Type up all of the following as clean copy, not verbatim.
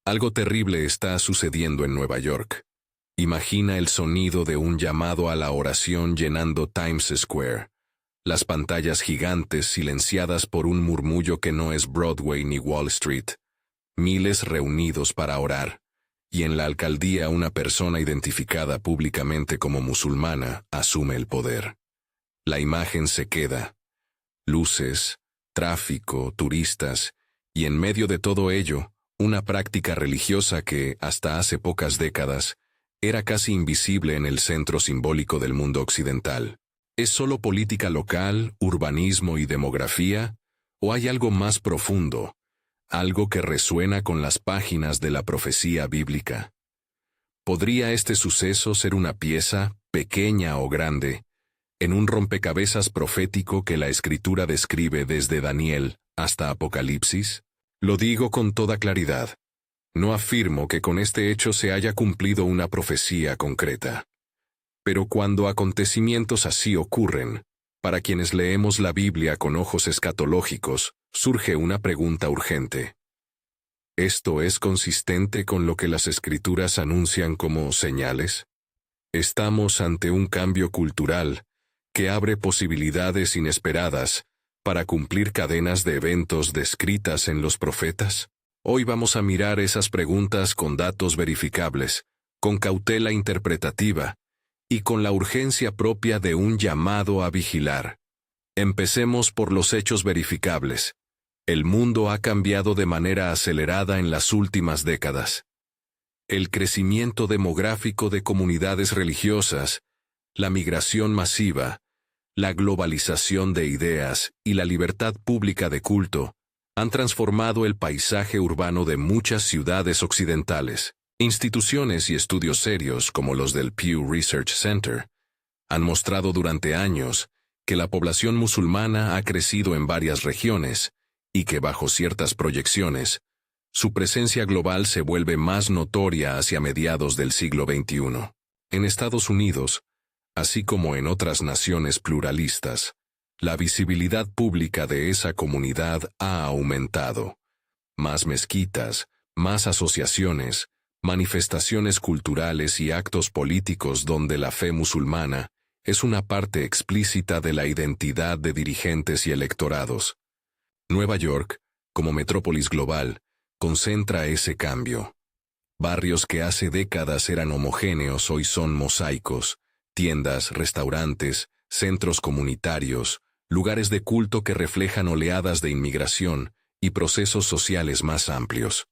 Algo terrible está sucediendo en Nueva York. Imagina el sonido de un llamado a la oración llenando Times Square. Las pantallas gigantes silenciadas por un murmullo que no es Broadway ni Wall Street. Miles reunidos para orar. Y en la alcaldía una persona identificada públicamente como musulmana asume el poder. La imagen se queda. Luces, tráfico, turistas, y en medio de todo ello, una práctica religiosa que, hasta hace pocas décadas, era casi invisible en el centro simbólico del mundo occidental. ¿Es solo política local, urbanismo y demografía? ¿O hay algo más profundo? Algo que resuena con las páginas de la profecía bíblica. ¿Podría este suceso ser una pieza, pequeña o grande, en un rompecabezas profético que la Escritura describe desde Daniel hasta Apocalipsis? Lo digo con toda claridad. No afirmo que con este hecho se haya cumplido una profecía concreta. Pero cuando acontecimientos así ocurren, para quienes leemos la Biblia con ojos escatológicos, surge una pregunta urgente. ¿Esto es consistente con lo que las Escrituras anuncian como señales? ¿Estamos ante un cambio cultural que abre posibilidades inesperadas para cumplir cadenas de eventos descritas en los profetas? Hoy vamos a mirar esas preguntas con datos verificables, con cautela interpretativa y con la urgencia propia de un llamado a vigilar. Empecemos por los hechos verificables. El mundo ha cambiado de manera acelerada en las últimas décadas. El crecimiento demográfico de comunidades religiosas, la migración masiva, la globalización de ideas y la libertad pública de culto han transformado el paisaje urbano de muchas ciudades occidentales. Instituciones y estudios serios como los del Pew Research Center han mostrado durante años que la población musulmana ha crecido en varias regiones y que bajo ciertas proyecciones, su presencia global se vuelve más notoria hacia mediados del siglo XXI. En Estados Unidos, así como en otras naciones pluralistas, la visibilidad pública de esa comunidad ha aumentado. Más mezquitas, más asociaciones, manifestaciones culturales y actos políticos donde la fe musulmana es una parte explícita de la identidad de dirigentes y electorados. Nueva York, como metrópolis global, concentra ese cambio. Barrios que hace décadas eran homogéneos hoy son mosaicos. Tiendas, restaurantes, centros comunitarios, lugares de culto que reflejan oleadas de inmigración y procesos sociales más amplios.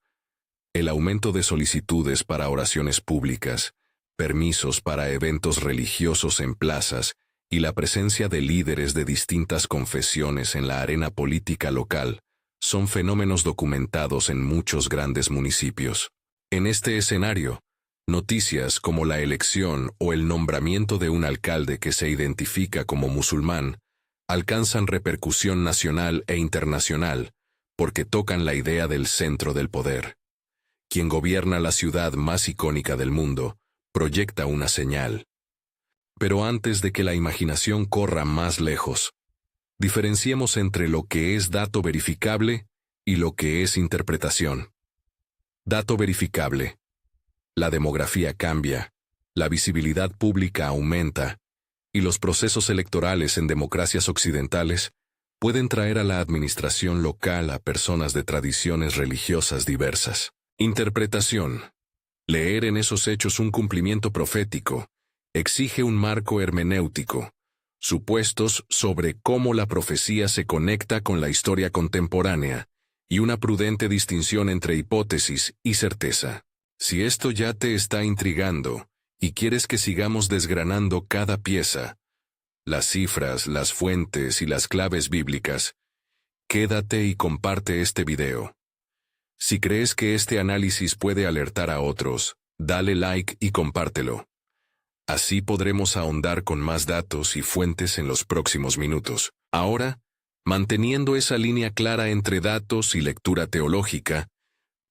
El aumento de solicitudes para oraciones públicas, permisos para eventos religiosos en plazas y la presencia de líderes de distintas confesiones en la arena política local son fenómenos documentados en muchos grandes municipios. En este escenario, noticias como la elección o el nombramiento de un alcalde que se identifica como musulmán alcanzan repercusión nacional e internacional porque tocan la idea del centro del poder. Quien gobierna la ciudad más icónica del mundo proyecta una señal. Pero antes de que la imaginación corra más lejos, diferenciemos entre lo que es dato verificable y lo que es interpretación. Dato verificable. La demografía cambia, la visibilidad pública aumenta, y los procesos electorales en democracias occidentales pueden traer a la administración local a personas de tradiciones religiosas diversas. Interpretación. Leer en esos hechos un cumplimiento profético exige un marco hermenéutico, supuestos sobre cómo la profecía se conecta con la historia contemporánea, y una prudente distinción entre hipótesis y certeza. Si esto ya te está intrigando, y quieres que sigamos desgranando cada pieza, las cifras, las fuentes y las claves bíblicas, quédate y comparte este video. Si crees que este análisis puede alertar a otros, dale like y compártelo. Así podremos ahondar con más datos y fuentes en los próximos minutos. Ahora, manteniendo esa línea clara entre datos y lectura teológica,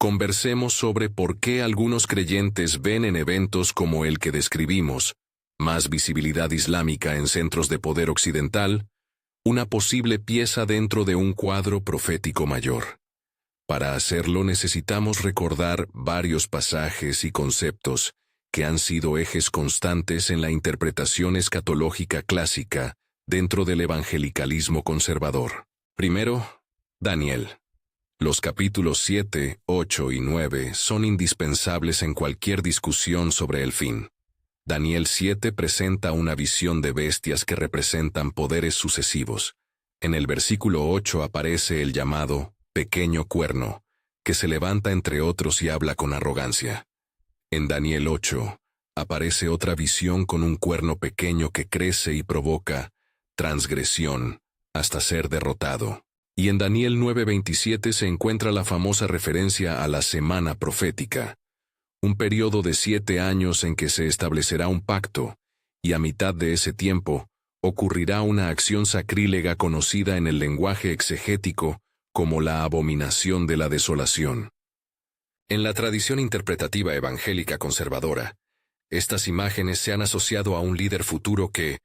conversemos sobre por qué algunos creyentes ven en eventos como el que describimos, más visibilidad islámica en centros de poder occidental, una posible pieza dentro de un cuadro profético mayor. Para hacerlo necesitamos recordar varios pasajes y conceptos que han sido ejes constantes en la interpretación escatológica clásica dentro del evangelicalismo conservador. Primero, Daniel. Los capítulos 7, 8 y 9 son indispensables en cualquier discusión sobre el fin. Daniel 7 presenta una visión de bestias que representan poderes sucesivos. En el versículo 8 aparece el llamado pequeño cuerno, que se levanta entre otros y habla con arrogancia. En Daniel 8 aparece otra visión con un cuerno pequeño que crece y provoca transgresión hasta ser derrotado. Y en Daniel 9:27 se encuentra la famosa referencia a la semana profética, un periodo de 7 años en que se establecerá un pacto, y a mitad de ese tiempo ocurrirá una acción sacrílega conocida en el lenguaje exegético como la abominación de la desolación. En la tradición interpretativa evangélica conservadora, estas imágenes se han asociado a un líder futuro que,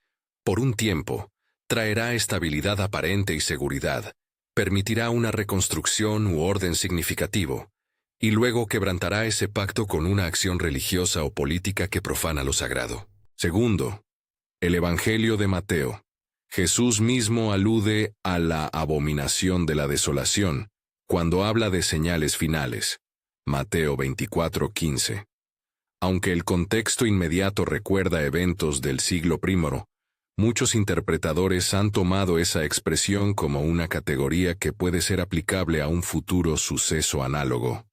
por un tiempo, traerá estabilidad aparente y seguridad, permitirá una reconstrucción u orden significativo, y luego quebrantará ese pacto con una acción religiosa o política que profana lo sagrado. Segundo, el Evangelio de Mateo. Jesús mismo alude a la abominación de la desolación cuando habla de señales finales. Mateo 24:15. Aunque el contexto inmediato recuerda eventos del siglo I, muchos interpretadores han tomado esa expresión como una categoría que puede ser aplicable a un futuro suceso análogo,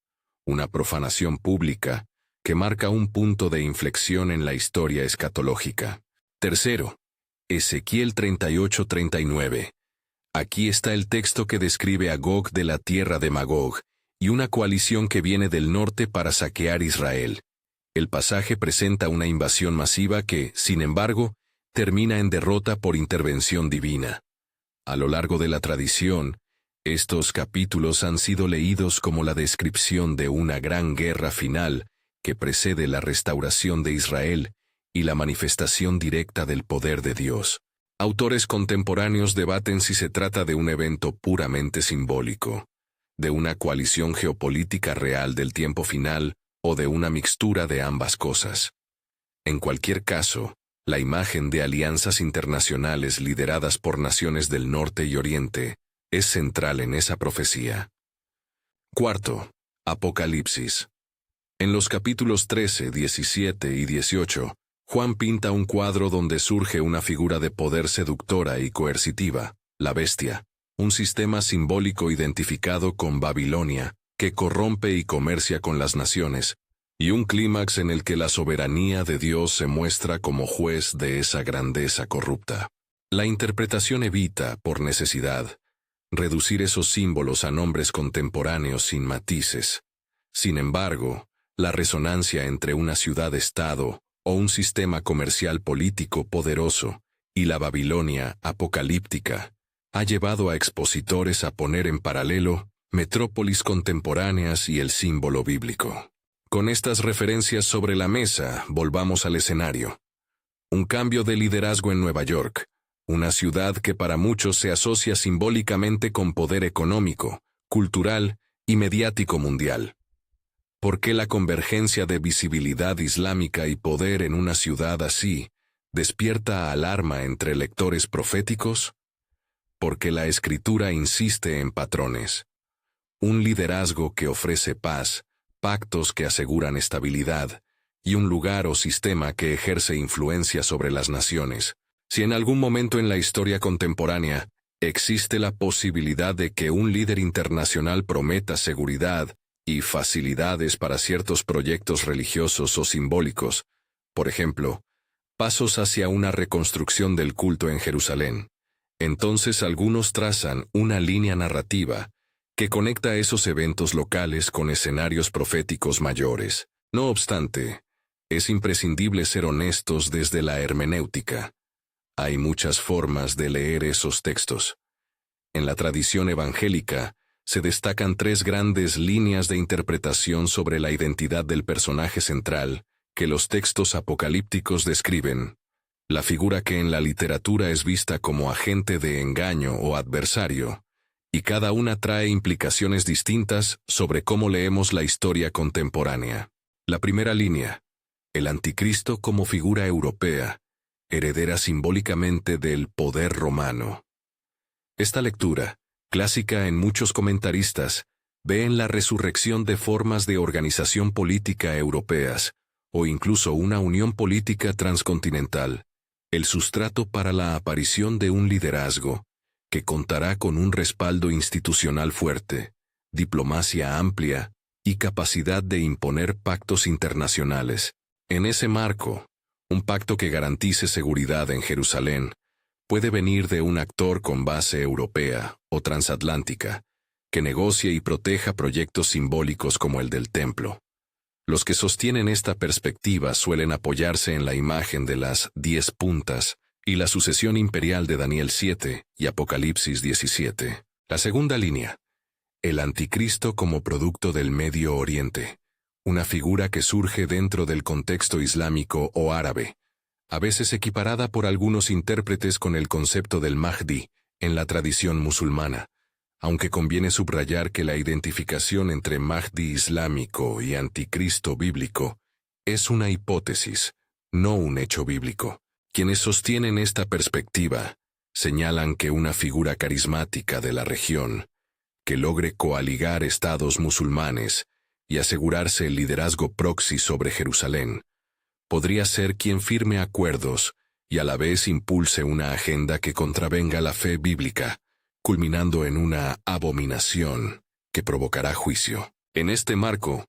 una profanación pública que marca un punto de inflexión en la historia escatológica. Tercero, Ezequiel 38:39. Aquí está el texto que describe a Gog de la tierra de Magog y una coalición que viene del norte para saquear Israel. El pasaje presenta una invasión masiva que, sin embargo, termina en derrota por intervención divina. A lo largo de la tradición, estos capítulos han sido leídos como la descripción de una gran guerra final que precede la restauración de Israel y la manifestación directa del poder de Dios. Autores contemporáneos debaten si se trata de un evento puramente simbólico, de una coalición geopolítica real del tiempo final o de una mixtura de ambas cosas. En cualquier caso, la imagen de alianzas internacionales lideradas por naciones del norte y oriente es central en esa profecía. Cuarto, Apocalipsis. En los capítulos 13, 17 y 18, Juan pinta un cuadro donde surge una figura de poder seductora y coercitiva, la bestia, un sistema simbólico identificado con Babilonia, que corrompe y comercia con las naciones, y un clímax en el que la soberanía de Dios se muestra como juez de esa grandeza corrupta. La interpretación evita, por necesidad, reducir esos símbolos a nombres contemporáneos sin matices. Sin embargo, la resonancia entre una ciudad-estado o un sistema comercial político poderoso y la Babilonia apocalíptica ha llevado a expositores a poner en paralelo metrópolis contemporáneas y el símbolo bíblico. Con estas referencias sobre la mesa, volvamos al escenario. Un cambio de liderazgo en Nueva York, una ciudad que para muchos se asocia simbólicamente con poder económico, cultural y mediático mundial. ¿Por qué la convergencia de visibilidad islámica y poder en una ciudad así despierta alarma entre lectores proféticos? Porque la Escritura insiste en patrones. Un liderazgo que ofrece paz, pactos que aseguran estabilidad, y un lugar o sistema que ejerce influencia sobre las naciones. Si en algún momento en la historia contemporánea existe la posibilidad de que un líder internacional prometa seguridad y facilidades para ciertos proyectos religiosos o simbólicos, por ejemplo, pasos hacia una reconstrucción del culto en Jerusalén, entonces algunos trazan una línea narrativa que conecta esos eventos locales con escenarios proféticos mayores. No obstante, es imprescindible ser honestos desde la hermenéutica. Hay muchas formas de leer esos textos. En la tradición evangélica, se destacan 3 grandes líneas de interpretación sobre la identidad del personaje central que los textos apocalípticos describen. La figura que en la literatura es vista como agente de engaño o adversario, y cada una trae implicaciones distintas sobre cómo leemos la historia contemporánea. La primera línea, el anticristo como figura europea, heredera simbólicamente del poder romano. Esta lectura, clásica en muchos comentaristas, ve en la resurrección de formas de organización política europeas, o incluso una unión política transcontinental, el sustrato para la aparición de un liderazgo, que contará con un respaldo institucional fuerte, diplomacia amplia y capacidad de imponer pactos internacionales. En ese marco, un pacto que garantice seguridad en Jerusalén puede venir de un actor con base europea o transatlántica, que negocie y proteja proyectos simbólicos como el del templo. Los que sostienen esta perspectiva suelen apoyarse en la imagen de las 10 puntas y la sucesión imperial de Daniel 7 y Apocalipsis 17. La segunda línea, el anticristo como producto del Medio Oriente, una figura que surge dentro del contexto islámico o árabe, a veces equiparada por algunos intérpretes con el concepto del Mahdi en la tradición musulmana, aunque conviene subrayar que la identificación entre Mahdi islámico y anticristo bíblico es una hipótesis, no un hecho bíblico. Quienes sostienen esta perspectiva señalan que una figura carismática de la región, que logre coaligar estados musulmanes y asegurarse el liderazgo proxy sobre Jerusalén, podría ser quien firme acuerdos y a la vez impulse una agenda que contravenga la fe bíblica, culminando en una abominación que provocará juicio. En este marco,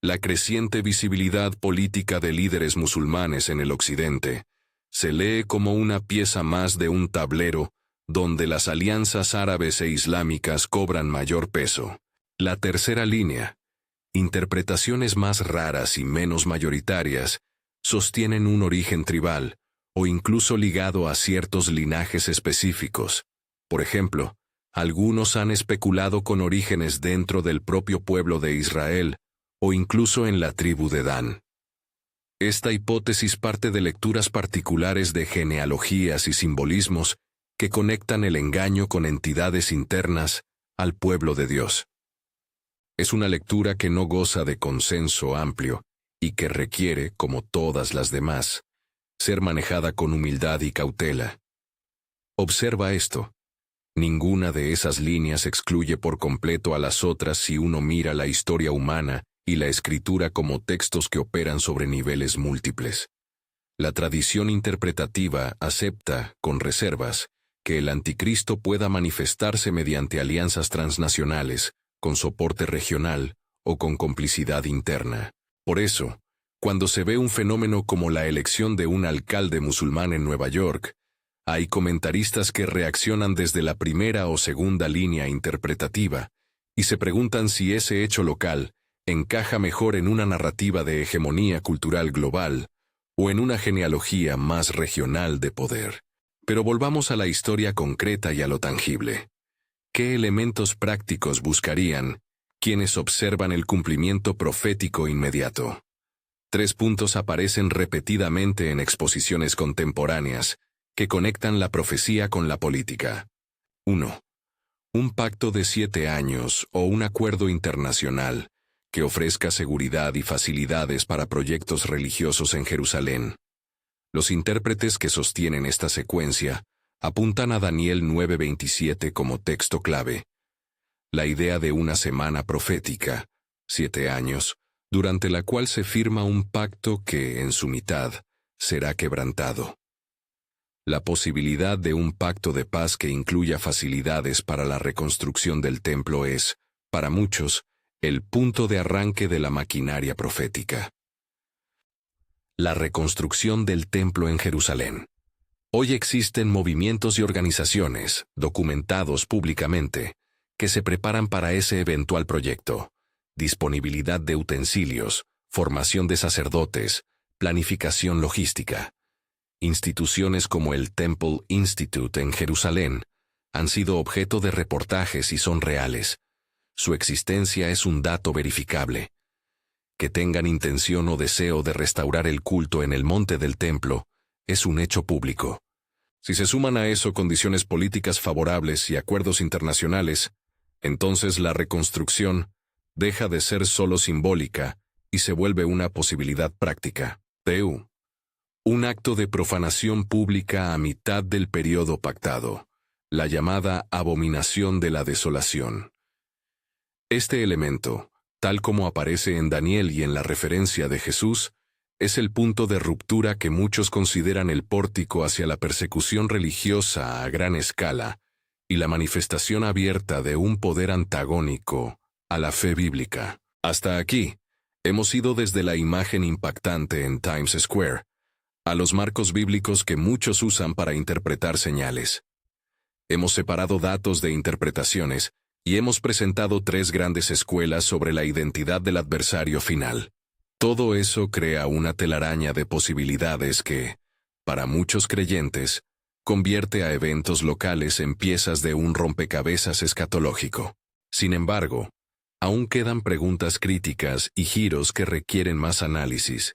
la creciente visibilidad política de líderes musulmanes en el occidente se lee como una pieza más de un tablero donde las alianzas árabes e islámicas cobran mayor peso. La tercera línea, interpretaciones más raras y menos mayoritarias, sostienen un origen tribal o incluso ligado a ciertos linajes específicos. Por ejemplo, algunos han especulado con orígenes dentro del propio pueblo de Israel o incluso en la tribu de Dan. Esta hipótesis parte de lecturas particulares de genealogías y simbolismos que conectan el engaño con entidades internas al pueblo de Dios. Es una lectura que no goza de consenso amplio y que requiere, como todas las demás, ser manejada con humildad y cautela. Observa esto. Ninguna de esas líneas excluye por completo a las otras si uno mira la historia humana y la escritura como textos que operan sobre niveles múltiples. La tradición interpretativa acepta, con reservas, que el anticristo pueda manifestarse mediante alianzas transnacionales, con soporte regional o con complicidad interna. Por eso, cuando se ve un fenómeno como la elección de un alcalde musulmán en Nueva York, hay comentaristas que reaccionan desde la primera o segunda línea interpretativa y se preguntan si ese hecho local encaja mejor en una narrativa de hegemonía cultural global o en una genealogía más regional de poder. Pero volvamos a la historia concreta y a lo tangible. ¿Qué elementos prácticos buscarían quienes observan el cumplimiento profético inmediato? 3 puntos aparecen repetidamente en exposiciones contemporáneas que conectan la profecía con la política. 1. Un pacto de 7 años o un acuerdo internacional que ofrezca seguridad y facilidades para proyectos religiosos en Jerusalén. Los intérpretes que sostienen esta secuencia apuntan a Daniel 9:27 como texto clave. La idea de una semana profética, 7 años, durante la cual se firma un pacto que, en su mitad, será quebrantado. La posibilidad de un pacto de paz que incluya facilidades para la reconstrucción del templo es, para muchos, el punto de arranque de la maquinaria profética. La reconstrucción del templo en Jerusalén. Hoy existen movimientos y organizaciones, documentados públicamente, que se preparan para ese eventual proyecto. Disponibilidad de utensilios, formación de sacerdotes, planificación logística. Instituciones como el Temple Institute en Jerusalén han sido objeto de reportajes y son reales. Su existencia es un dato verificable. Que tengan intención o deseo de restaurar el culto en el monte del templo es un hecho público. Si se suman a eso condiciones políticas favorables y acuerdos internacionales, Entonces la reconstrucción deja de ser solo simbólica y se vuelve una posibilidad práctica. TU. Un acto de profanación pública a mitad del periodo pactado, la llamada abominación de la desolación. Este elemento, tal como aparece en Daniel y en la referencia de Jesús, es el punto de ruptura que muchos consideran el pórtico hacia la persecución religiosa a gran escala y la manifestación abierta de un poder antagónico a la fe bíblica. Hasta aquí, hemos ido desde la imagen impactante en Times Square a los marcos bíblicos que muchos usan para interpretar señales. Hemos separado datos de interpretaciones y hemos presentado 3 grandes escuelas sobre la identidad del adversario final. Todo eso crea una telaraña de posibilidades que, para muchos creyentes, convierte a eventos locales en piezas de un rompecabezas escatológico. Sin embargo, aún quedan preguntas críticas y giros que requieren más análisis.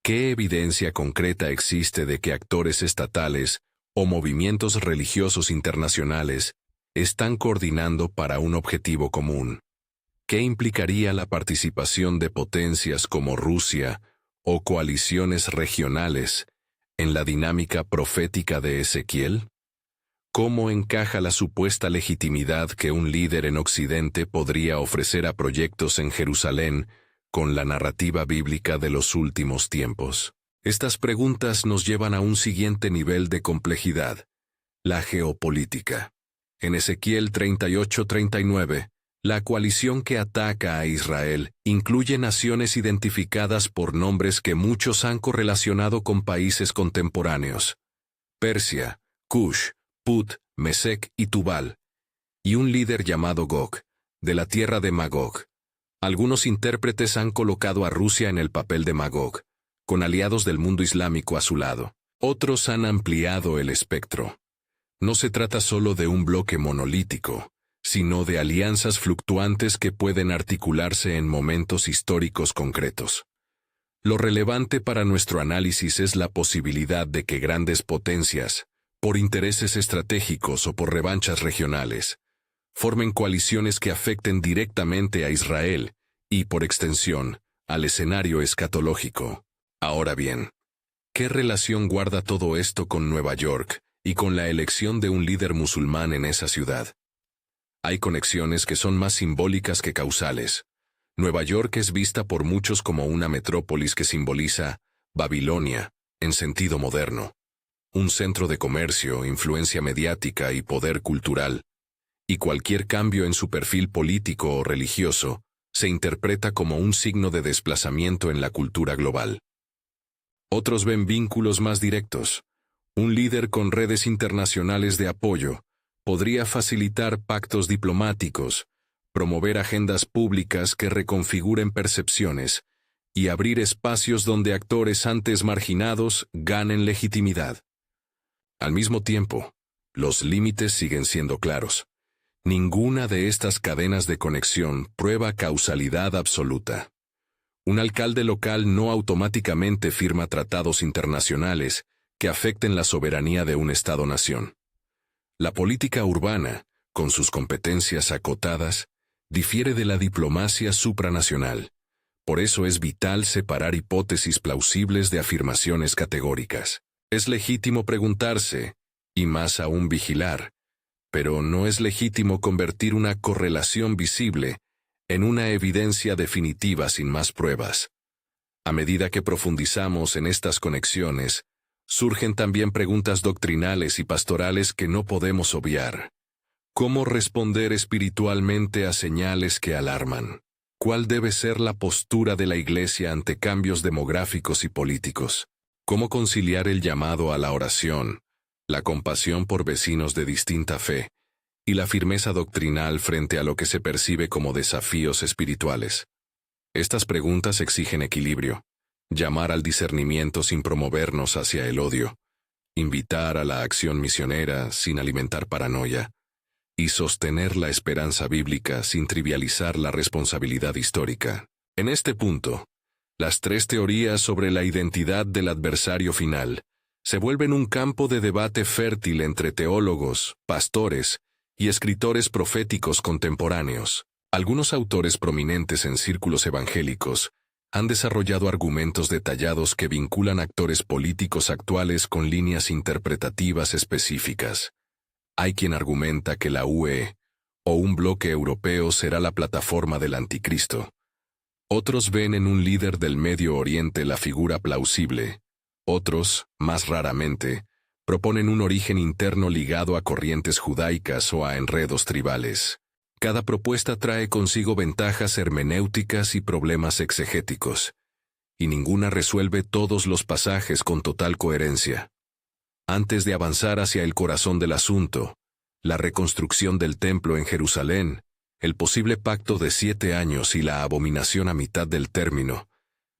¿Qué evidencia concreta existe de que actores estatales o movimientos religiosos internacionales están coordinando para un objetivo común? ¿Qué implicaría la participación de potencias como Rusia o coaliciones regionales en la dinámica profética de Ezequiel? ¿Cómo encaja la supuesta legitimidad que un líder en Occidente podría ofrecer a proyectos en Jerusalén con la narrativa bíblica de los últimos tiempos? Estas preguntas nos llevan a un siguiente nivel de complejidad: la geopolítica. En Ezequiel 38-39, la coalición que ataca a Israel incluye naciones identificadas por nombres que muchos han correlacionado con países contemporáneos: Persia, Cush, Put, Mesec y Tubal, y un líder llamado Gog, de la tierra de Magog. Algunos intérpretes han colocado a Rusia en el papel de Magog, con aliados del mundo islámico a su lado. Otros han ampliado el espectro. No se trata solo de un bloque monolítico, sino de alianzas fluctuantes que pueden articularse en momentos históricos concretos. Lo relevante para nuestro análisis es la posibilidad de que grandes potencias, por intereses estratégicos o por revanchas regionales, formen coaliciones que afecten directamente a Israel y, por extensión, al escenario escatológico. Ahora bien, ¿qué relación guarda todo esto con Nueva York y con la elección de un líder musulmán en esa ciudad? Hay conexiones que son más simbólicas que causales. Nueva York es vista por muchos como una metrópolis que simboliza Babilonia, en sentido moderno. Un centro de comercio, influencia mediática y poder cultural. Y cualquier cambio en su perfil político o religioso se interpreta como un signo de desplazamiento en la cultura global. Otros ven vínculos más directos. Un líder con redes internacionales de apoyo podría facilitar pactos diplomáticos, promover agendas públicas que reconfiguren percepciones y abrir espacios donde actores antes marginados ganen legitimidad. Al mismo tiempo, los límites siguen siendo claros. Ninguna de estas cadenas de conexión prueba causalidad absoluta. Un alcalde local no automáticamente firma tratados internacionales que afecten la soberanía de un Estado-nación. La política urbana, con sus competencias acotadas, difiere de la diplomacia supranacional. Por eso es vital separar hipótesis plausibles de afirmaciones categóricas. Es legítimo preguntarse, y más aún vigilar, pero no es legítimo convertir una correlación visible en una evidencia definitiva sin más pruebas. A medida que profundizamos en estas conexiones, surgen también preguntas doctrinales y pastorales que no podemos obviar. ¿Cómo responder espiritualmente a señales que alarman? ¿Cuál debe ser la postura de la Iglesia ante cambios demográficos y políticos? ¿Cómo conciliar el llamado a la oración, la compasión por vecinos de distinta fe, y la firmeza doctrinal frente a lo que se percibe como desafíos espirituales? Estas preguntas exigen equilibrio, llamar al discernimiento sin promovernos hacia el odio, invitar a la acción misionera sin alimentar paranoia, y sostener la esperanza bíblica sin trivializar la responsabilidad histórica. En este punto, las 3 teorías sobre la identidad del adversario final se vuelven un campo de debate fértil entre teólogos, pastores y escritores proféticos contemporáneos. Algunos autores prominentes en círculos evangélicos han desarrollado argumentos detallados que vinculan actores políticos actuales con líneas interpretativas específicas. Hay quien argumenta que la UE o un bloque europeo será la plataforma del anticristo. Otros ven en un líder del Medio Oriente la figura plausible. Otros, más raramente, proponen un origen interno ligado a corrientes judaicas o a enredos tribales. Cada propuesta trae consigo ventajas hermenéuticas y problemas exegéticos, y ninguna resuelve todos los pasajes con total coherencia. Antes de avanzar hacia el corazón del asunto, la reconstrucción del templo en Jerusalén, el posible pacto de 7 años y la abominación a mitad del término,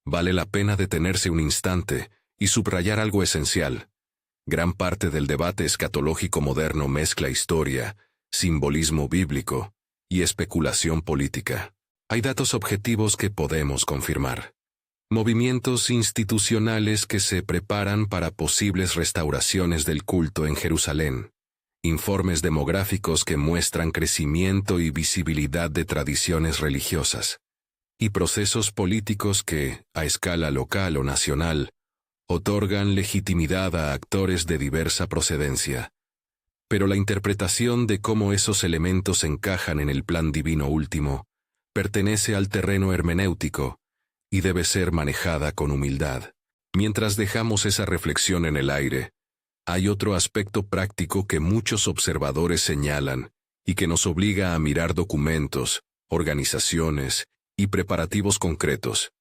vale la pena detenerse un instante y subrayar algo esencial. Gran parte del debate escatológico moderno mezcla historia, simbolismo bíblico y especulación política. Hay datos objetivos que podemos confirmar. Movimientos institucionales que se preparan para posibles restauraciones del culto en Jerusalén. Informes demográficos que muestran crecimiento y visibilidad de tradiciones religiosas. Y procesos políticos que, a escala local o nacional, otorgan legitimidad a actores de diversa procedencia. Pero la interpretación de cómo esos elementos encajan en el plan divino último pertenece al terreno hermenéutico y debe ser manejada con humildad. Mientras dejamos esa reflexión en el aire, hay otro aspecto práctico que muchos observadores señalan y que nos obliga a mirar documentos, organizaciones y preparativos concretos.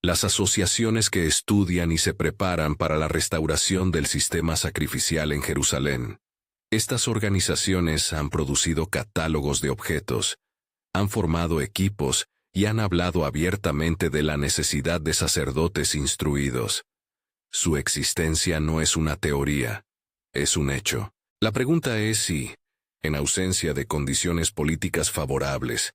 Las asociaciones que estudian y se preparan para la restauración del sistema sacrificial en Jerusalén. Estas organizaciones han producido catálogos de objetos, han formado equipos y han hablado abiertamente de la necesidad de sacerdotes instruidos. Su existencia no es una teoría, es un hecho. La pregunta es si, en ausencia de condiciones políticas favorables,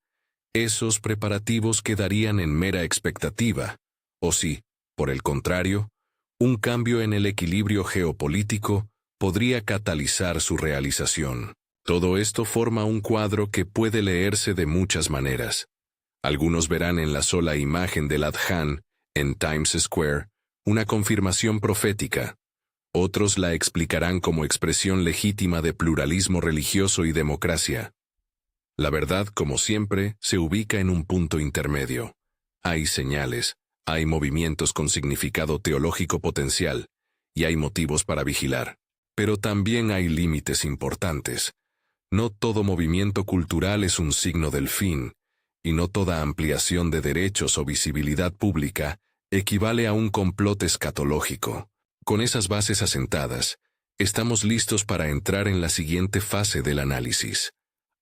esos preparativos quedarían en mera expectativa, o si, por el contrario, un cambio en el equilibrio geopolítico podría catalizar su realización. Todo esto forma un cuadro que puede leerse de muchas maneras. Algunos verán en la sola imagen del Adhan, en Times Square, una confirmación profética. Otros la explicarán como expresión legítima de pluralismo religioso y democracia. La verdad, como siempre, se ubica en un punto intermedio. Hay señales, hay movimientos con significado teológico potencial, y hay motivos para vigilar. Pero también hay límites importantes. No todo movimiento cultural es un signo del fin, y no toda ampliación de derechos o visibilidad pública equivale a un complot escatológico. Con esas bases asentadas, estamos listos para entrar en la siguiente fase del análisis.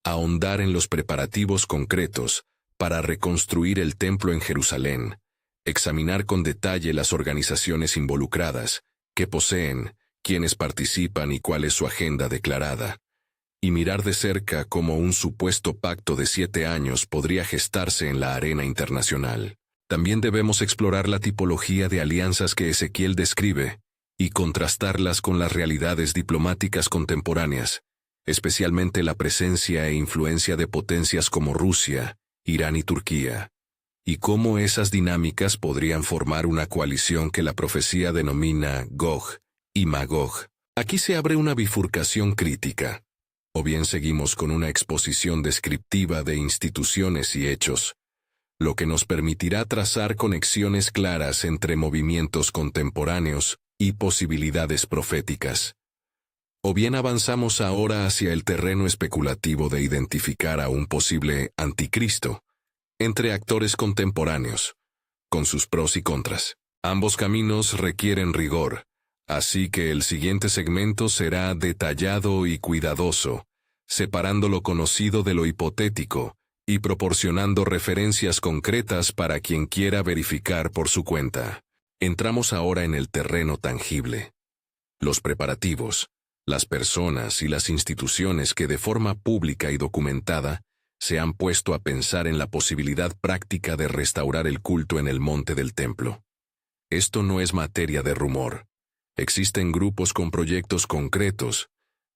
Ahondar en los preparativos concretos para reconstruir el templo en Jerusalén, examinar con detalle las organizaciones involucradas, qué poseen, quiénes participan y cuál es su agenda declarada, y mirar de cerca cómo un supuesto pacto de 7 años podría gestarse en la arena internacional. También debemos explorar la tipología de alianzas que Ezequiel describe y contrastarlas con las realidades diplomáticas contemporáneas, especialmente la presencia e influencia de potencias como Rusia, Irán y Turquía, y cómo esas dinámicas podrían formar una coalición que la profecía denomina Gog y Magog. Aquí se abre una bifurcación crítica. O bien seguimos con una exposición descriptiva de instituciones y hechos, lo que nos permitirá trazar conexiones claras entre movimientos contemporáneos y posibilidades proféticas. O bien avanzamos ahora hacia el terreno especulativo de identificar a un posible anticristo entre actores contemporáneos, con sus pros y contras. Ambos caminos requieren rigor, así que el siguiente segmento será detallado y cuidadoso, separando lo conocido de lo hipotético y proporcionando referencias concretas para quien quiera verificar por su cuenta. Entramos ahora en el terreno tangible. Los preparativos, las personas y las instituciones que de forma pública y documentada se han puesto a pensar en la posibilidad práctica de restaurar el culto en el monte del templo. Esto no es materia de rumor. Existen grupos con proyectos concretos,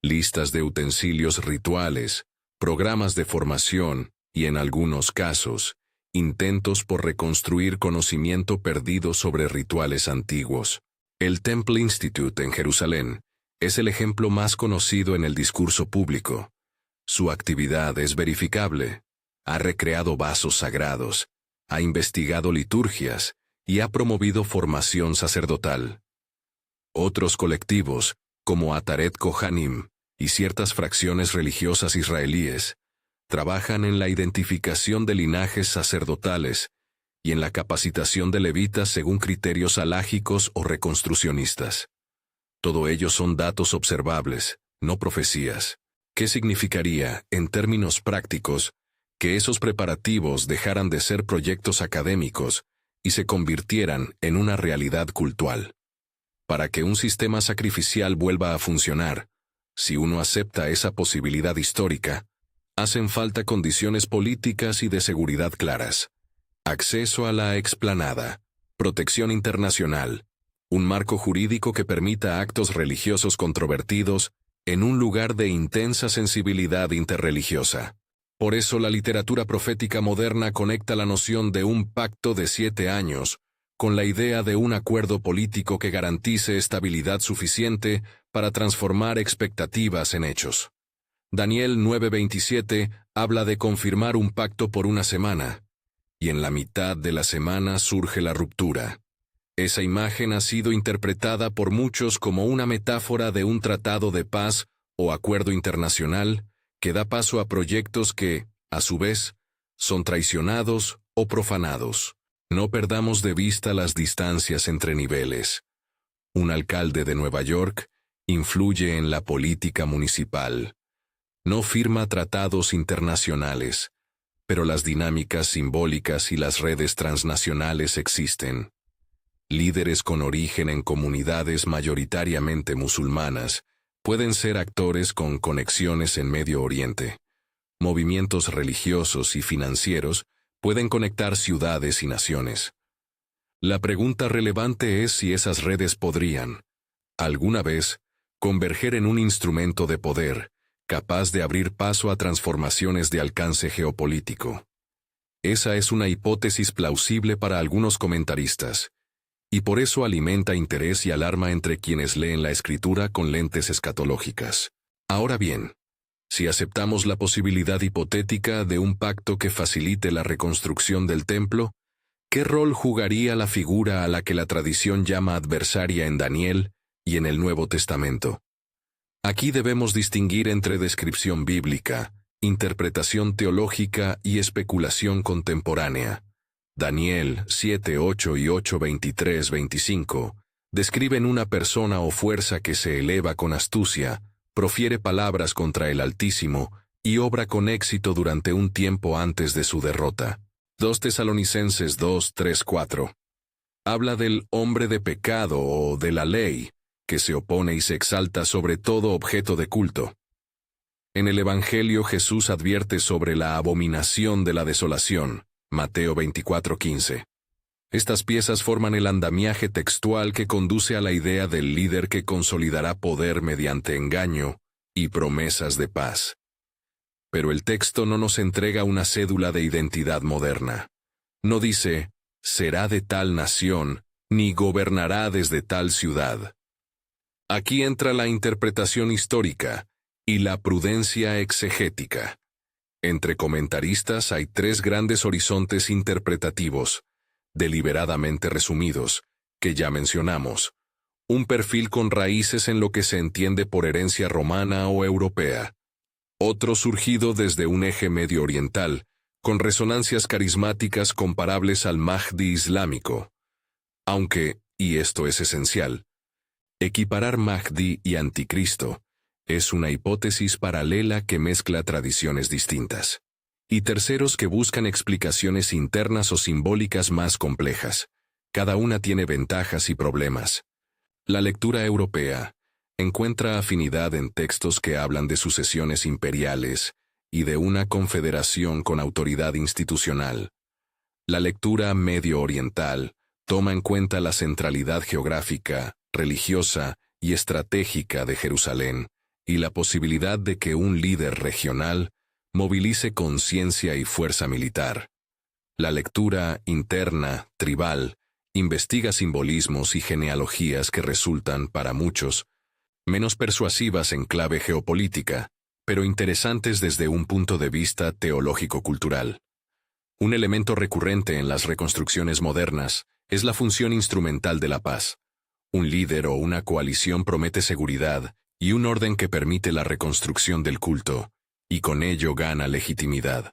listas de utensilios rituales, programas de formación y, en algunos casos, intentos por reconstruir conocimiento perdido sobre rituales antiguos. El Temple Institute en Jerusalén es el ejemplo más conocido en el discurso público. Su actividad es verificable. Ha recreado vasos sagrados, ha investigado liturgias y ha promovido formación sacerdotal. Otros colectivos, como Ataret Kohanim y ciertas fracciones religiosas israelíes, trabajan en la identificación de linajes sacerdotales y en la capacitación de levitas según criterios alágicos o reconstruccionistas. Todo ello son datos observables, no profecías. ¿Qué significaría, en términos prácticos, que esos preparativos dejaran de ser proyectos académicos y se convirtieran en una realidad cultural? Para que un sistema sacrificial vuelva a funcionar, si uno acepta esa posibilidad histórica, hacen falta condiciones políticas y de seguridad claras. Acceso a la explanada, protección internacional, un marco jurídico que permita actos religiosos controvertidos en un lugar de intensa sensibilidad interreligiosa. Por eso la literatura profética moderna conecta la noción de un pacto de 7 años con la idea de un acuerdo político que garantice estabilidad suficiente para transformar expectativas en hechos. Daniel 9:27 habla de confirmar un pacto por una semana, y en la mitad de la semana surge la ruptura. Esa imagen ha sido interpretada por muchos como una metáfora de un tratado de paz o acuerdo internacional que da paso a proyectos que, a su vez, son traicionados o profanados. No perdamos de vista las distancias entre niveles. Un alcalde de Nueva York influye en la política municipal. No firma tratados internacionales, pero las dinámicas simbólicas y las redes transnacionales existen. Líderes con origen en comunidades mayoritariamente musulmanas pueden ser actores con conexiones en Medio Oriente. Movimientos religiosos y financieros pueden conectar ciudades y naciones. La pregunta relevante es si esas redes podrían, alguna vez, converger en un instrumento de poder, capaz de abrir paso a transformaciones de alcance geopolítico. Esa es una hipótesis plausible para algunos comentaristas, y por eso alimenta interés y alarma entre quienes leen la escritura con lentes escatológicas. Ahora bien, si aceptamos la posibilidad hipotética de un pacto que facilite la reconstrucción del templo, ¿qué rol jugaría la figura a la que la tradición llama adversaria en Daniel y en el Nuevo Testamento? Aquí debemos distinguir entre descripción bíblica, interpretación teológica y especulación contemporánea. Daniel 7:8 y 8:23-25 describen una persona o fuerza que se eleva con astucia, profiere palabras contra el Altísimo y obra con éxito durante un tiempo antes de su derrota. 2 Tesalonicenses 2:3-4 habla del hombre de pecado o de la ley, que se opone y se exalta sobre todo objeto de culto. En el Evangelio Jesús advierte sobre la abominación de la desolación, Mateo 24:15. Estas piezas forman el andamiaje textual que conduce a la idea del líder que consolidará poder mediante engaño y promesas de paz. Pero el texto no nos entrega una cédula de identidad moderna. No dice, será de tal nación, ni gobernará desde tal ciudad. Aquí entra la interpretación histórica y la prudencia exegética. Entre comentaristas hay 3 grandes horizontes interpretativos, deliberadamente resumidos, que ya mencionamos. Un perfil con raíces en lo que se entiende por herencia romana o europea. Otro surgido desde un eje medio oriental, con resonancias carismáticas comparables al Mahdi islámico. Aunque, y esto es esencial, equiparar Mahdi y Anticristo es una hipótesis paralela que mezcla tradiciones distintas. Y terceros que buscan explicaciones internas o simbólicas más complejas. Cada una tiene ventajas y problemas. La lectura europea encuentra afinidad en textos que hablan de sucesiones imperiales y de una confederación con autoridad institucional. La lectura medio oriental toma en cuenta la centralidad geográfica, religiosa y estratégica de Jerusalén, y la posibilidad de que un líder regional movilice conciencia y fuerza militar. La lectura interna, tribal, investiga simbolismos y genealogías que resultan, para muchos, menos persuasivas en clave geopolítica, pero interesantes desde un punto de vista teológico-cultural. Un elemento recurrente en las reconstrucciones modernas es la función instrumental de la paz. Un líder o una coalición promete seguridad y un orden que permite la reconstrucción del culto, y con ello gana legitimidad.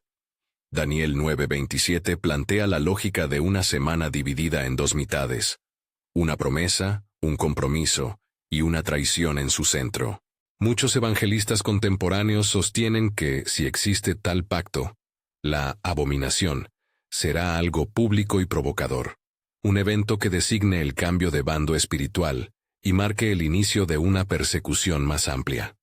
Daniel 9:27 plantea la lógica de una semana dividida en dos mitades: una promesa, un compromiso y una traición en su centro. Muchos evangelistas contemporáneos sostienen que, si existe tal pacto, la abominación será algo público y provocador, un evento que designe el cambio de bando espiritual y marque el inicio de una persecución más amplia.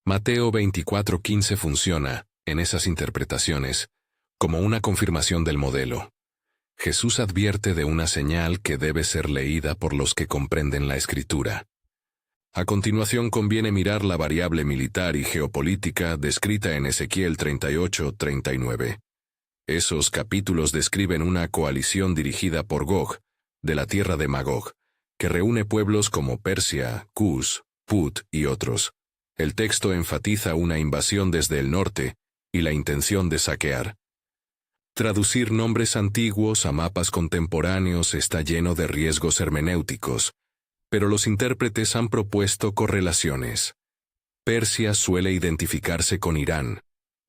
Mateo 24:15 funciona, en esas interpretaciones, como una confirmación del modelo. Jesús advierte de una señal que debe ser leída por los que comprenden la Escritura. A continuación conviene mirar la variable militar y geopolítica descrita en Ezequiel 38-39. Esos capítulos describen una coalición dirigida por Gog, de la tierra de Magog, que reúne pueblos como Persia, Cus, Put y otros. El texto enfatiza una invasión desde el norte y la intención de saquear. Traducir nombres antiguos a mapas contemporáneos está lleno de riesgos hermenéuticos, pero los intérpretes han propuesto correlaciones. Persia suele identificarse con Irán.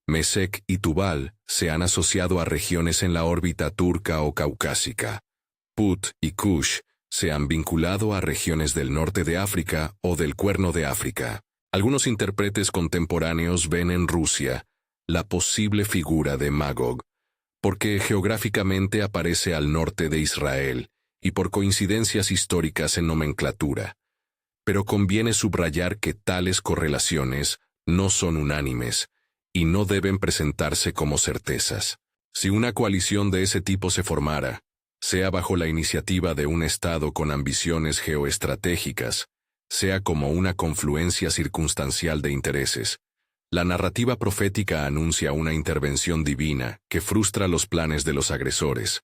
Mesec y Tubal se han asociado a regiones en la órbita turca o caucásica. Put y Kush se han vinculado a regiones del norte de África o del Cuerno de África. Algunos intérpretes contemporáneos ven en Rusia la posible figura de Magog, porque geográficamente aparece al norte de Israel y por coincidencias históricas en nomenclatura. Pero conviene subrayar que tales correlaciones no son unánimes y no deben presentarse como certezas. Si una coalición de ese tipo se formara, sea bajo la iniciativa de un Estado con ambiciones geoestratégicas, sea como una confluencia circunstancial de intereses, la narrativa profética anuncia una intervención divina que frustra los planes de los agresores.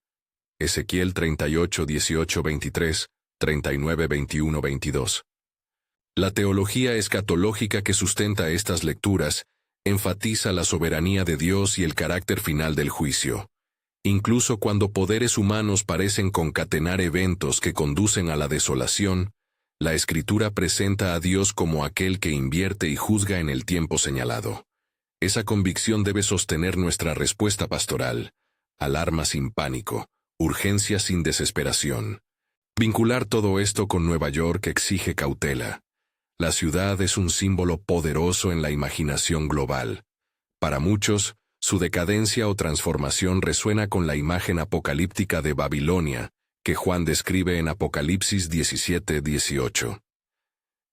Ezequiel 38:18-23, 39:21-22. La teología escatológica que sustenta estas lecturas enfatiza la soberanía de Dios y el carácter final del juicio. Incluso cuando poderes humanos parecen concatenar eventos que conducen a la desolación, la Escritura presenta a Dios como aquel que invierte y juzga en el tiempo señalado. Esa convicción debe sostener nuestra respuesta pastoral: alarma sin pánico, urgencia sin desesperación. Vincular todo esto con Nueva York exige cautela. La ciudad es un símbolo poderoso en la imaginación global. Para muchos, su decadencia o transformación resuena con la imagen apocalíptica de Babilonia, que Juan describe en Apocalipsis 17:18.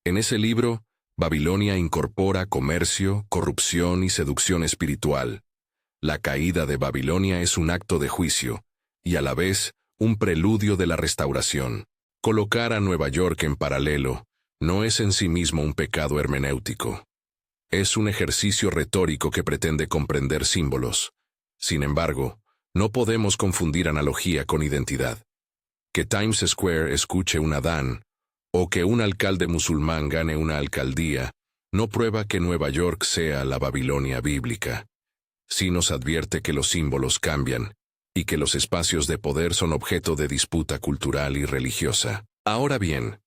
En ese libro, Babilonia incorpora comercio, corrupción y seducción espiritual. La caída de Babilonia es un acto de juicio, y a la vez, un preludio de la restauración. Colocar a Nueva York en paralelo no es en sí mismo un pecado hermenéutico. Es un ejercicio retórico que pretende comprender símbolos. Sin embargo, no podemos confundir analogía con identidad. Que Times Square escuche un Adán, o que un alcalde musulmán gane una alcaldía, no prueba que Nueva York sea la Babilonia bíblica. Sí nos advierte que los símbolos cambian, y que los espacios de poder son objeto de disputa cultural y religiosa. Ahora bien,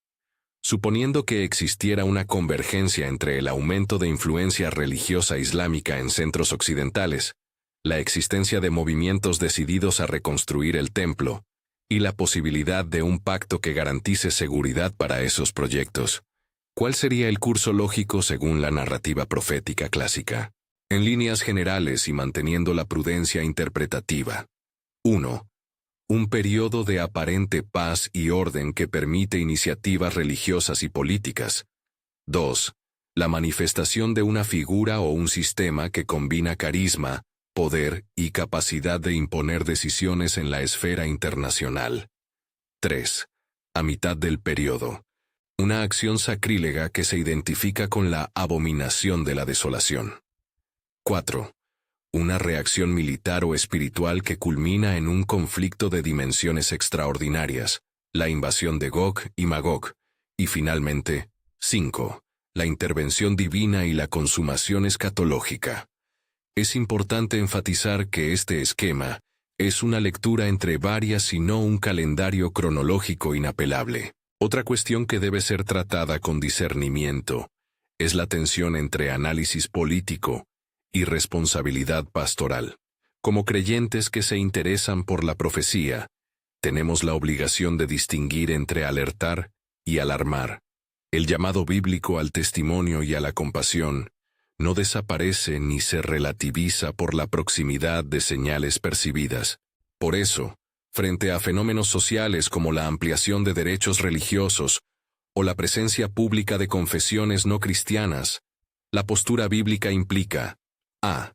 suponiendo que existiera una convergencia entre el aumento de influencia religiosa islámica en centros occidentales, la existencia de movimientos decididos a reconstruir el templo, y la posibilidad de un pacto que garantice seguridad para esos proyectos, ¿cuál sería el curso lógico según la narrativa profética clásica? En líneas generales y manteniendo la prudencia interpretativa. 1. Un periodo de aparente paz y orden que permite iniciativas religiosas y políticas. 2. La manifestación de una figura o un sistema que combina carisma, poder y capacidad de imponer decisiones en la esfera internacional. 3. A mitad del periodo. Una acción sacrílega que se identifica con la abominación de la desolación. 4. Una reacción militar o espiritual que culmina en un conflicto de dimensiones extraordinarias, la invasión de Gog y Magog. Y finalmente, 5. La intervención divina y la consumación escatológica. Es importante enfatizar que este esquema es una lectura entre varias y no un calendario cronológico inapelable. Otra cuestión que debe ser tratada con discernimiento es la tensión entre análisis político y responsabilidad pastoral. Como creyentes que se interesan por la profecía, tenemos la obligación de distinguir entre alertar y alarmar. El llamado bíblico al testimonio y a la compasión no desaparece ni se relativiza por la proximidad de señales percibidas. Por eso, frente a fenómenos sociales como la ampliación de derechos religiosos o la presencia pública de confesiones no cristianas, la postura bíblica implica a.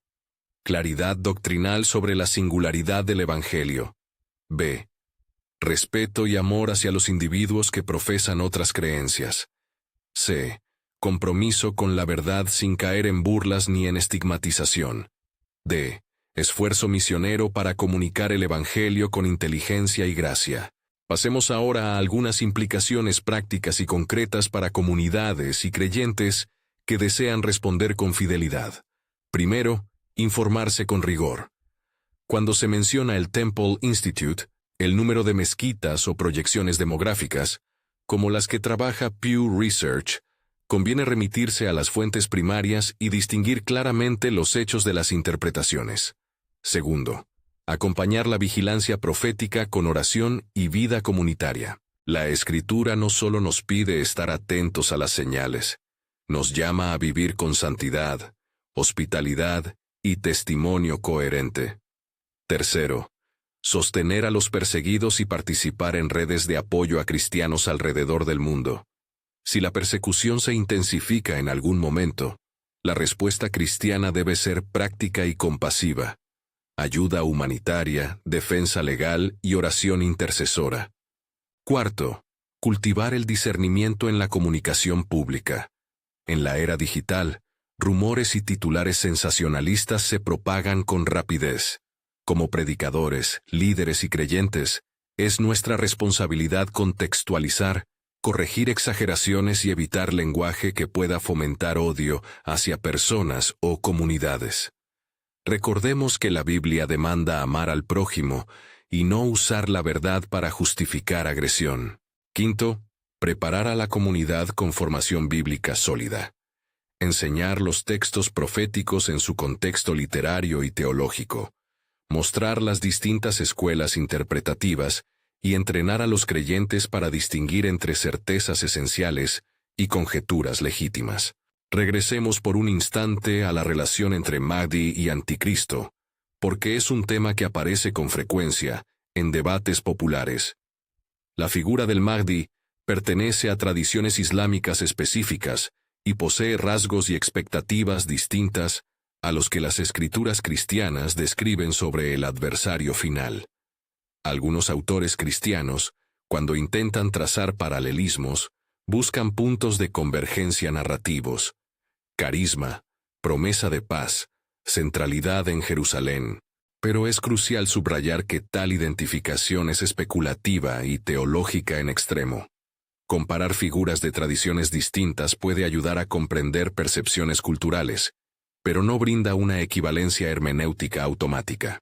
Claridad doctrinal sobre la singularidad del Evangelio. b. Respeto y amor hacia los individuos que profesan otras creencias. c. Compromiso con la verdad sin caer en burlas ni en estigmatización. d. Esfuerzo misionero para comunicar el Evangelio con inteligencia y gracia. Pasemos ahora a algunas implicaciones prácticas y concretas para comunidades y creyentes que desean responder con fidelidad. Primero, informarse con rigor. Cuando se menciona el Temple Institute, el número de mezquitas o proyecciones demográficas, como las que trabaja Pew Research, conviene remitirse a las fuentes primarias y distinguir claramente los hechos de las interpretaciones. Segundo, acompañar la vigilancia profética con oración y vida comunitaria. La Escritura no solo nos pide estar atentos a las señales, nos llama a vivir con santidad, hospitalidad y testimonio coherente. Tercero, sostener a los perseguidos y participar en redes de apoyo a cristianos alrededor del mundo. Si la persecución se intensifica en algún momento, la respuesta cristiana debe ser práctica y compasiva. Ayuda humanitaria, defensa legal y oración intercesora. Cuarto, cultivar el discernimiento en la comunicación pública. En la era digital, rumores y titulares sensacionalistas se propagan con rapidez. Como predicadores, líderes y creyentes, es nuestra responsabilidad contextualizar, corregir exageraciones y evitar lenguaje que pueda fomentar odio hacia personas o comunidades. Recordemos que la Biblia demanda amar al prójimo y no usar la verdad para justificar agresión. Quinto, preparar a la comunidad con formación bíblica sólida. Enseñar los textos proféticos en su contexto literario y teológico. Mostrar las distintas escuelas interpretativas y entrenar a los creyentes para distinguir entre certezas esenciales y conjeturas legítimas. Regresemos por un instante a la relación entre Mahdi y Anticristo, porque es un tema que aparece con frecuencia en debates populares. La figura del Mahdi pertenece a tradiciones islámicas específicas y posee rasgos y expectativas distintas a los que las escrituras cristianas describen sobre el adversario final. Algunos autores cristianos, cuando intentan trazar paralelismos, buscan puntos de convergencia narrativos: carisma, promesa de paz, centralidad en Jerusalén. Pero es crucial subrayar que tal identificación es especulativa y teológica en extremo. Comparar figuras de tradiciones distintas puede ayudar a comprender percepciones culturales, pero no brinda una equivalencia hermenéutica automática.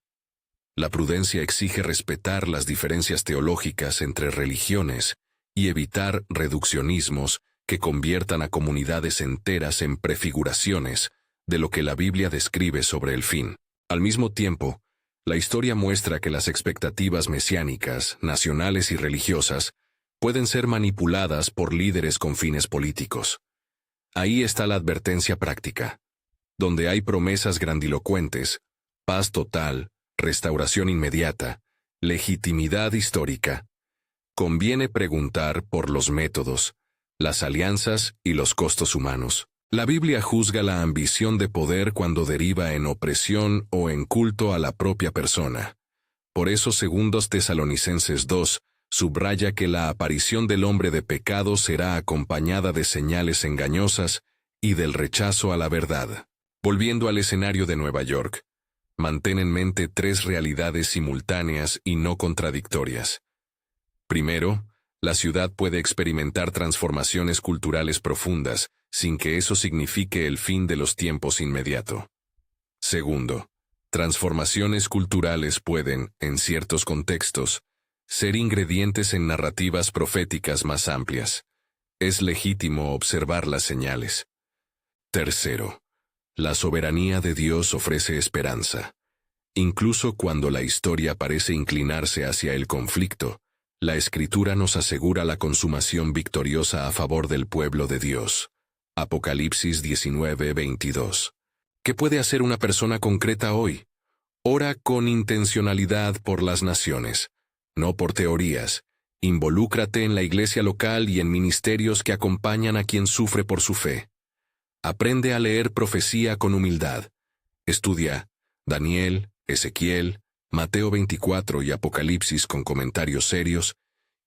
La prudencia exige respetar las diferencias teológicas entre religiones y evitar reduccionismos que conviertan a comunidades enteras en prefiguraciones de lo que la Biblia describe sobre el fin. Al mismo tiempo, la historia muestra que las expectativas mesiánicas, nacionales y religiosas pueden ser manipuladas por líderes con fines políticos. Ahí está la advertencia práctica. Donde hay promesas grandilocuentes, paz total, restauración inmediata, legitimidad histórica, conviene preguntar por los métodos, las alianzas y los costos humanos. La Biblia juzga la ambición de poder cuando deriva en opresión o en culto a la propia persona. Por eso 2 Tesalonicenses 2 subraya que la aparición del hombre de pecado será acompañada de señales engañosas y del rechazo a la verdad. Volviendo al escenario de Nueva York, mantén en mente tres realidades simultáneas y no contradictorias. Primero, la ciudad puede experimentar transformaciones culturales profundas, sin que eso signifique el fin de los tiempos inmediato. Segundo, transformaciones culturales pueden, en ciertos contextos, ser ingredientes en narrativas proféticas más amplias. Es legítimo observar las señales. Tercero, la soberanía de Dios ofrece esperanza. Incluso cuando la historia parece inclinarse hacia el conflicto, la Escritura nos asegura la consumación victoriosa a favor del pueblo de Dios. Apocalipsis 19:22. ¿Qué puede hacer una persona concreta hoy? Ora con intencionalidad por las naciones, no por teorías. Involúcrate en la iglesia local y en ministerios que acompañan a quien sufre por su fe. Aprende a leer profecía con humildad. Estudia Daniel, Ezequiel, Mateo 24 y Apocalipsis con comentarios serios,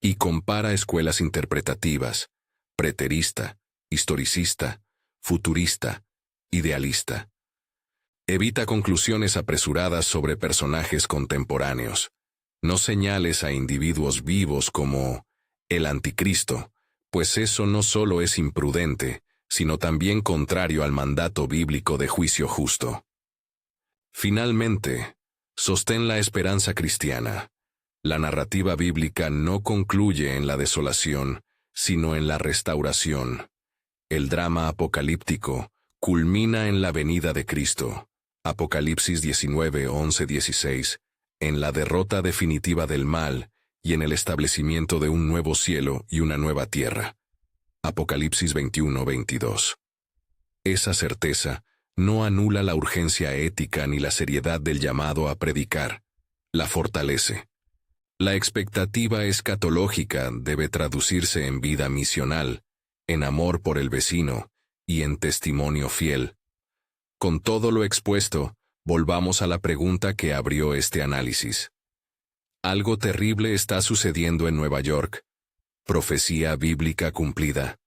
y compara escuelas interpretativas, preterista, historicista, futurista, idealista. Evita conclusiones apresuradas sobre personajes contemporáneos. No señales a individuos vivos como el anticristo, pues eso no solo es imprudente, sino también contrario al mandato bíblico de juicio justo. Finalmente, sostén la esperanza cristiana. La narrativa bíblica no concluye en la desolación, sino en la restauración. El drama apocalíptico culmina en la venida de Cristo. Apocalipsis 19:11-16, en la derrota definitiva del mal y en el establecimiento de un nuevo cielo y una nueva tierra. Apocalipsis 21:22. Esa certeza no anula la urgencia ética ni la seriedad del llamado a predicar, la fortalece. La expectativa escatológica debe traducirse en vida misional, en amor por el vecino y en testimonio fiel. Con todo lo expuesto, volvamos a la pregunta que abrió este análisis. Algo terrible está sucediendo en Nueva York. Profecía bíblica cumplida.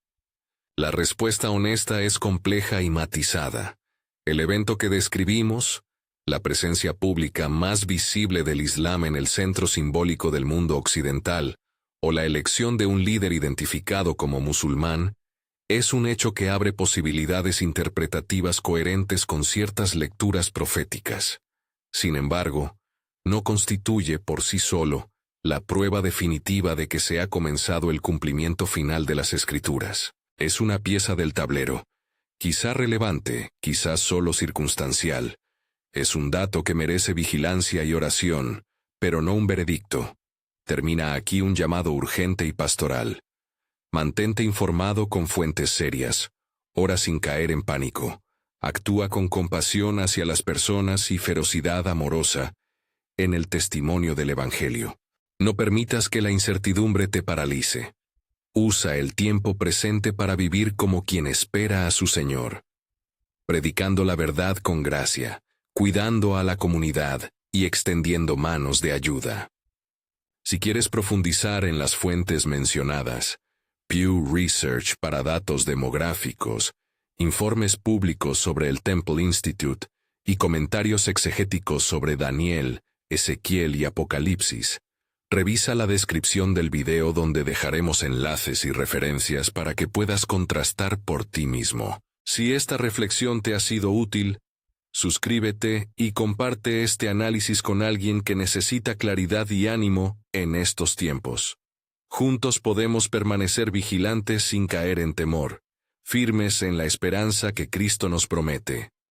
La respuesta honesta es compleja y matizada. El evento que describimos, la presencia pública más visible del Islam en el centro simbólico del mundo occidental, o la elección de un líder identificado como musulmán, es un hecho que abre posibilidades interpretativas coherentes con ciertas lecturas proféticas. Sin embargo, no constituye por sí solo la prueba definitiva de que se ha comenzado el cumplimiento final de las Escrituras. Es una pieza del tablero, quizá relevante, quizá solo circunstancial. Es un dato que merece vigilancia y oración, pero no un veredicto. Termina aquí un llamado urgente y pastoral. Mantente informado con fuentes serias. Ora sin caer en pánico. Actúa con compasión hacia las personas y ferocidad amorosa en el testimonio del Evangelio. No permitas que la incertidumbre te paralice. Usa el tiempo presente para vivir como quien espera a su Señor. Predicando la verdad con gracia, cuidando a la comunidad y extendiendo manos de ayuda. Si quieres profundizar en las fuentes mencionadas, Pew Research para datos demográficos, informes públicos sobre el Temple Institute y comentarios exegéticos sobre Daniel, Ezequiel y Apocalipsis, revisa la descripción del video donde dejaremos enlaces y referencias para que puedas contrastar por ti mismo. Si esta reflexión te ha sido útil, suscríbete y comparte este análisis con alguien que necesita claridad y ánimo en estos tiempos. Juntos podemos permanecer vigilantes sin caer en temor, firmes en la esperanza que Cristo nos promete.